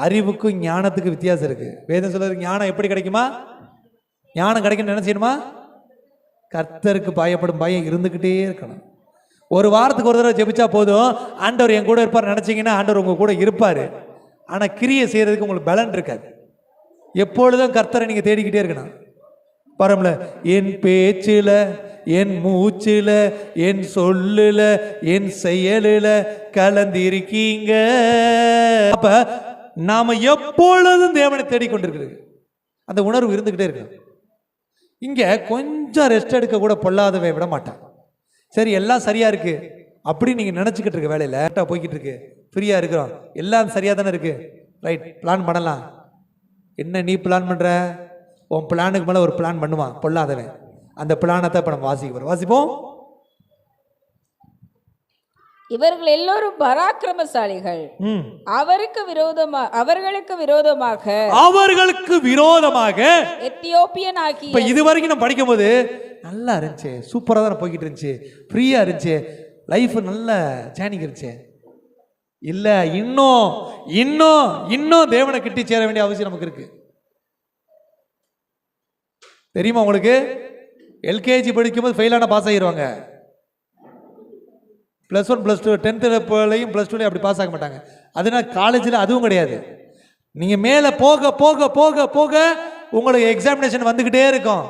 அறிவுக்கும் ஞானத்துக்கு வித்தியாசம் இருக்கு. வேதம் சொல்றது ஞானம் எப்படி கிடைக்குமா? ஞானம் கிடைக்கணும்னு என்ன செய்யணுமா? கர்த்தருக்கு பயப்படும் பயம் இருந்துகிட்டே இருக்கணும். ஒரு வாரத்துக்கு ஒரு தடவை ஜெபிச்சா போதும், ஆண்டவர் என் கூட இருப்பார் நினைச்சீங்கன்னா ஆண்டவர் உங்க கூட இருப்பாரு. ஆனா கிரியை செய்யறதுக்கு உங்களுக்கு பலன் இருக்காது. எப்பொழுதும் கர்த்தரை நீங்க தேடிக்கிட்டே இருக்கணும். பரம்ல என் பேச்சில, என் மூச்சில, என் சொல்லுல, என் செயலுல கலந்திருக்கீங்க. அப்ப நாம எப்பொழுதும் தேவனை தேடிக்கொண்டிருக்கிறது அந்த உணர்வு இருந்துகிட்டே இருக்கு. இங்க கொஞ்சம் ரெஸ்ட் எடுக்க கூட பொல்லாதவை விட மாட்டான். சரி எல்லாம் சரியா இருக்கு அப்படி நீங்க நினைச்சுக்கிட்டு இருக்க வேலையில போய்கிட்டு இருக்கு, ஃப்ரீயா இருக்கிறோம், எல்லாம் சரியா தானே இருக்கு, ரைட் பிளான் பண்ணலாம். என்ன நீ பிளான் பண்ற? உன் பிளானுக்கு மேல ஒரு பிளான் பண்ணுவான் பொல்லாதவன். அந்த பிளானை தான் இப்ப நம்ம வாசிப்போம். இவர்கள் எல்லோரும் பராக்கிரமசாலிகள், அவர்களுக்கு விரோதமாக எத்தியோப்பியன் ஆகிய. இப்ப இதுவரைக்கும் நம்ம படிக்கும் போது நல்லா இருந்துச்சு, சூப்பரா தான் போய்கிட்டு இருந்துச்சு, ஃப்ரீயா இருந்துச்சு, லைஃப் நல்ல ஜேர்னிங் இருந்துச்சு. இல்ல இன்னும் இன்னும் இன்னும் தேவனை கிட்டி சேர வேண்டிய அவசியம் நமக்கு இருக்கு. தெரியுமா உங்களுக்கு? எல்கேஜி படிக்கும்போது ஃபெயிலான பாஸ் ஆகிடுவாங்க. +1 +2 10th +2 அப்படி பாஸ் ஆக மாட்டாங்க. அதனால காலேஜில் அதுவும் கிடையாது. நீங்க மேலே போக போக போக போக உங்களுக்கு எக்ஸாமினேஷன் வந்துகிட்டே இருக்கும்.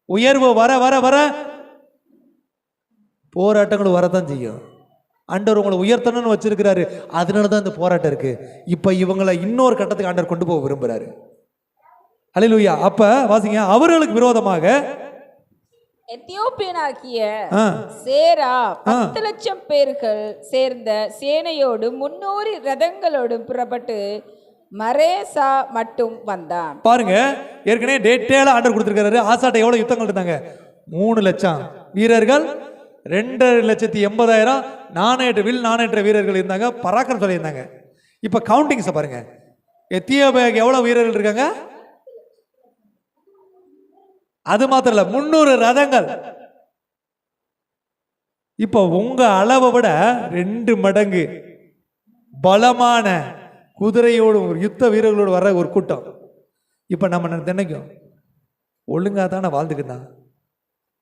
உயர்வு வர வர வர போராட்டங்கள் வரதான் செய்யும். ஆண்டவர் உங்களை உயர்த்தணும்னு வச்சிருக்கிறாரு. அதனால தான் இந்த போராட்டம் இருக்கு. இப்ப இவங்களை இன்னொரு கட்டத்துக்கு ஆண்டவர் கொண்டு போக விரும்புறாரு. அல்லேலூயா. அப்ப வாசிங்க, அவர்களுக்கு விரோதமாக எத்தியோப்பியனாகிய சேரா 10 லட்சம் பேர்கள் சேர்ந்த சேனையோடு 300 ரதங்களோடும் புறப்பட்டு மரேசா மட்டும் வந்தான். பாருங்க, ஏற்கனவே டேட்டேல ஆர்டர் கொடுத்திருக்காரு. ஆசாட்ட எவ்வளவு யுத்தங்கள் இருந்தாங்க? 3 லட்சம் வீரர்கள், 2,80,000 நாணயற்ற வீரர்கள் இருந்தாங்க, பராக்கிரம் சொல்லி இருந்தாங்க. இப்ப கவுண்டிங்ஸ் பாருங்க, எத்தியோப்பியாவுக்கு எவ்வளவு வீரர்கள் இருக்காங்க? அது மாத்திரம் இல்ல, 300 ரதங்கள். இப்ப உங்க அளவை விட 2 மடங்கு பலமான குதிரையோடு யுத்த வீரர்களோடு வர்ற ஒரு கூட்டம். இப்ப நம்ம தினைக்கும் ஒழுங்கா தானே வாழ்ந்துக்கிட்டான்,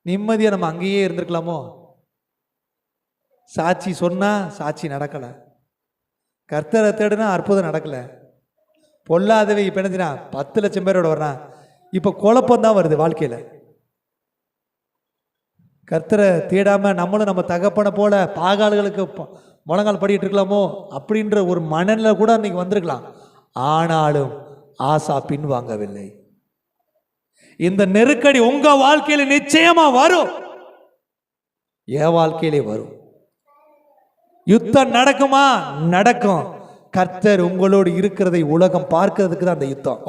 நிம்மதியா நம்ம அங்கேயே இருந்திருக்கலாமோ? சாட்சி சொன்னா சாட்சி நடக்கல, கர்த்தரை தேடுனா அற்புதம் நடக்கல, பொல்லாதவை இப்ப என்ன 10 லட்சம் பேரோட வர்றான். இப்ப குழப்பம் தான் வருது வாழ்க்கையில. கர்த்தரை தேடாம நம்மளும் நம்ம தகப்பனை போல பாகால்களுக்கு முழங்கால் படிட்டு இருக்கலாமோ அப்படின்ற ஒரு மனநிலை கூட அன்னைக்கு வந்திருக்கலாம். ஆனாலும் ஆசா பின்வாங்கவில்லை. இந்த நெருக்கடி உங்க வாழ்க்கையில நிச்சயமா வரும், என் வாழ்க்கையிலே வரும். யுத்தம் நடக்குமா? நடக்கும். கர்த்தர் உங்களோடு இருக்கிறதை உலகம் பார்க்கிறதுக்கு தான் அந்த யுத்தம்.